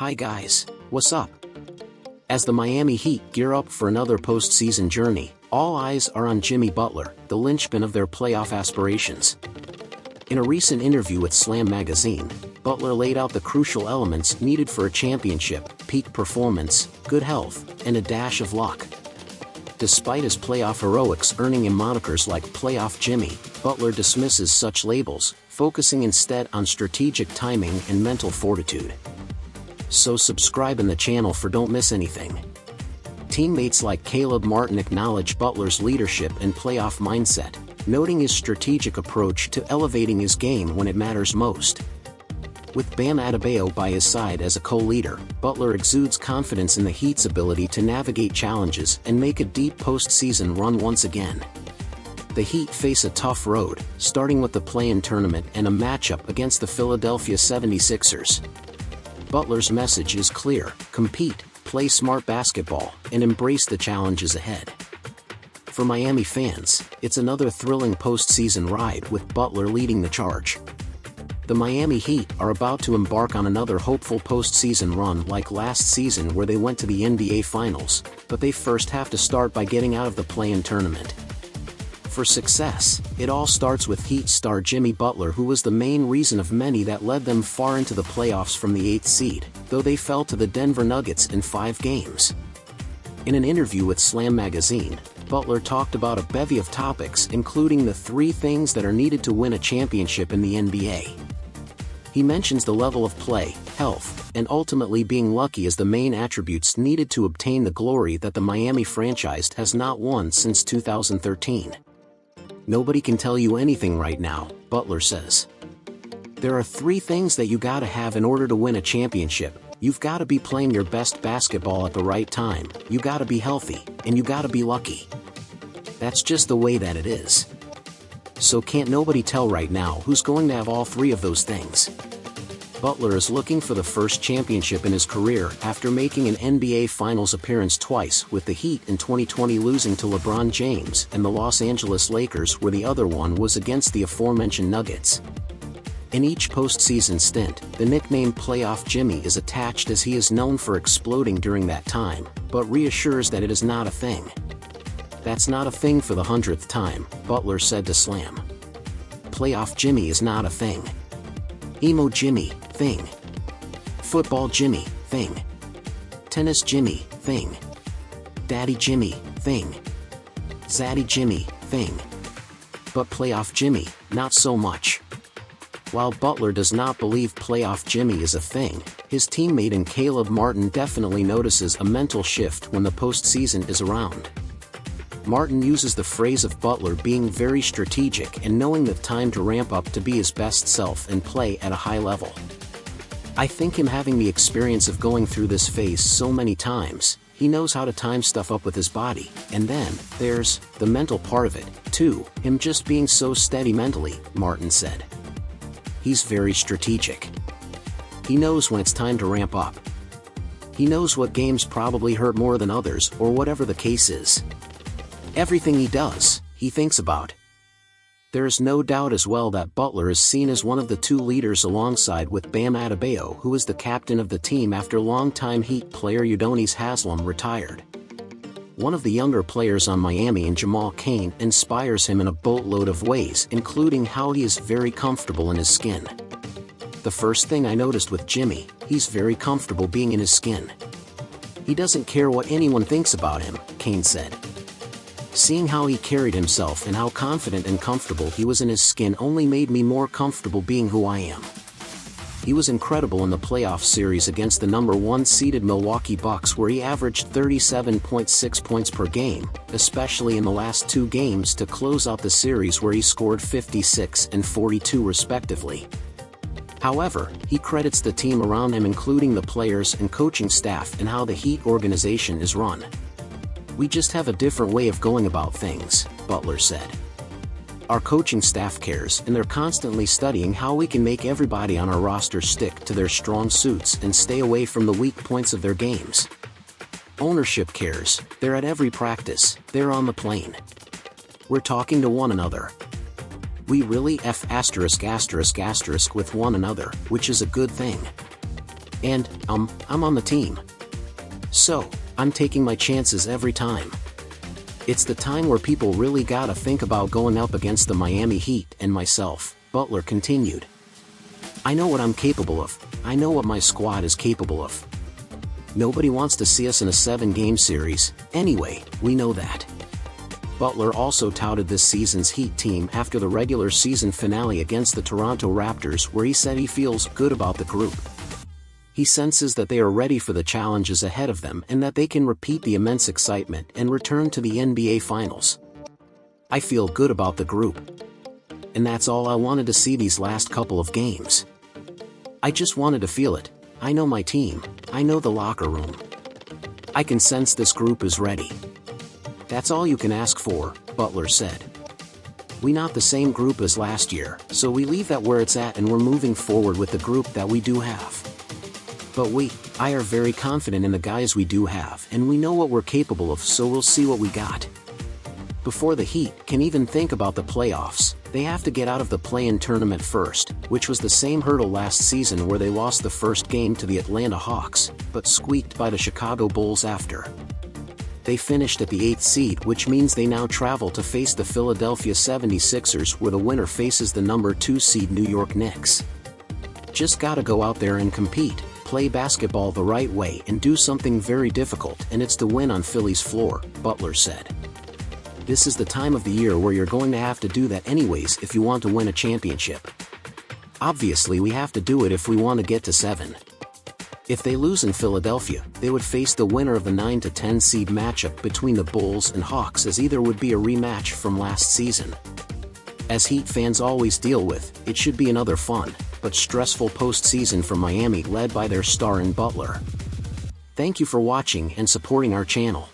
Hi guys, what's up? As the Miami Heat gear up for another postseason journey, all eyes are on Jimmy Butler, the linchpin of their playoff aspirations. In a recent interview with Slam magazine, Butler laid out the crucial elements needed for a championship: peak performance, good health, and a dash of luck. Despite his playoff heroics earning him monikers like Playoff Jimmy, Butler dismisses such labels, focusing instead on strategic timing and mental fortitude. So subscribe in the channel for don't miss anything. Teammates like Caleb Martin acknowledge Butler's leadership and playoff mindset, noting his strategic approach to elevating his game when it matters most. With Bam Adebayo by his side as a co-leader, Butler exudes confidence in the Heat's ability to navigate challenges and make a deep postseason run once again. The Heat face a tough road, starting with the play-in tournament and a matchup against the Philadelphia 76ers. Butler's message is clear: compete, play smart basketball, and embrace the challenges ahead. For Miami fans, it's another thrilling postseason ride with Butler leading the charge. The Miami Heat are about to embark on another hopeful postseason run like last season where they went to the NBA Finals, but they first have to start by getting out of the play-in tournament. For success, it all starts with Heat star Jimmy Butler, who was the main reason of many that led them far into the playoffs from the 8th seed, though they fell to the Denver Nuggets in 5 games. In an interview with Slam magazine, Butler talked about a bevy of topics including the 3 things that are needed to win a championship in the NBA. He mentions the level of play, health, and ultimately being lucky as the main attributes needed to obtain the glory that the Miami franchise has not won since 2013. Nobody can tell you anything right now, Butler says. There are 3 things that you gotta have in order to win a championship. You've gotta be playing your best basketball at the right time, you gotta be healthy, and you gotta be lucky. That's just the way that it is. So can't nobody tell right now who's going to have all 3 of those things. Butler is looking for the first championship in his career after making an NBA Finals appearance twice, with the Heat in 2020 losing to LeBron James and the Los Angeles Lakers, where the other one was against the aforementioned Nuggets. In each postseason stint, the nickname Playoff Jimmy is attached as he is known for exploding during that time, but reassures that it is not a thing. That's not a thing for the 100th time, Butler said to Slam. Playoff Jimmy is not a thing. Emo Jimmy, thing. Football Jimmy, thing. Tennis Jimmy, thing. Daddy Jimmy, thing. Zaddy Jimmy, thing. But Playoff Jimmy, not so much. While Butler does not believe Playoff Jimmy is a thing, his teammate and Caleb Martin definitely notices a mental shift when the postseason is around. Martin uses the phrase of Butler being very strategic and knowing the time to ramp up to be his best self and play at a high level. I think him having the experience of going through this phase so many times, he knows how to time stuff up with his body, and then, there's the mental part of it, too, him just being so steady mentally, Martin said. He's very strategic. He knows when it's time to ramp up. He knows what games probably hurt more than others, or whatever the case is. Everything he does, he thinks about. There is no doubt as well that Butler is seen as one of the 2 leaders alongside with Bam Adebayo, who is the captain of the team after longtime Heat player Udonis Haslem retired. One of the younger players on Miami and Jamal Cain inspires him in a boatload of ways, including how he is very comfortable in his skin. The first thing I noticed with Jimmy, he's very comfortable being in his skin. He doesn't care what anyone thinks about him, Cain said. Seeing how he carried himself and how confident and comfortable he was in his skin only made me more comfortable being who I am. He was incredible in the playoff series against the number 1 seeded Milwaukee Bucks, where he averaged 37.6 points per game, especially in the last 2 games to close out the series where he scored 56 and 42 respectively. However, he credits the team around him, including the players and coaching staff, and how the Heat organization is run. We just have a different way of going about things, Butler said. Our coaching staff cares, and they're constantly studying how we can make everybody on our roster stick to their strong suits and stay away from the weak points of their games. Ownership cares, they're at every practice, they're on the plane. We're talking to one another. We really with one another, which is a good thing. And, I'm on the team. So, I'm taking my chances every time. It's the time where people really gotta think about going up against the Miami Heat and myself, Butler continued. I know what I'm capable of, I know what my squad is capable of. Nobody wants to see us in a 7-game series, anyway, we know that. Butler also touted this season's Heat team after the regular season finale against the Toronto Raptors, where he said he feels good about the group. He senses that they are ready for the challenges ahead of them and that they can repeat the immense excitement and return to the NBA Finals. I feel good about the group. And that's all I wanted to see these last couple of games. I just wanted to feel it. I know my team, I know the locker room. I can sense this group is ready. That's all you can ask for, Butler said. We not the same group as last year, so we leave that where it's at and we're moving forward with the group that we do have. But I are very confident in the guys we do have and we know what we're capable of, so we'll see what we got. Before the Heat can even think about the playoffs, they have to get out of the play-in tournament first, which was the same hurdle last season where they lost the first game to the Atlanta Hawks, but squeaked by the Chicago Bulls after. They finished at the 8th seed, which means they now travel to face the Philadelphia 76ers, where the winner faces the number 2 seed New York Knicks. Just gotta go out there and compete, play basketball the right way and do something very difficult, and it's to win on Philly's floor, Butler said. This is the time of the year where you're going to have to do that anyways if you want to win a championship. Obviously we have to do it if we want to get to 7. If they lose in Philadelphia, they would face the winner of the 9 to 10 seed matchup between the Bulls and Hawks, as either would be a rematch from last season. As Heat fans always deal with, it should be another fun, but stressful postseason for Miami, led by their star in Butler. Thank you for watching and supporting our channel.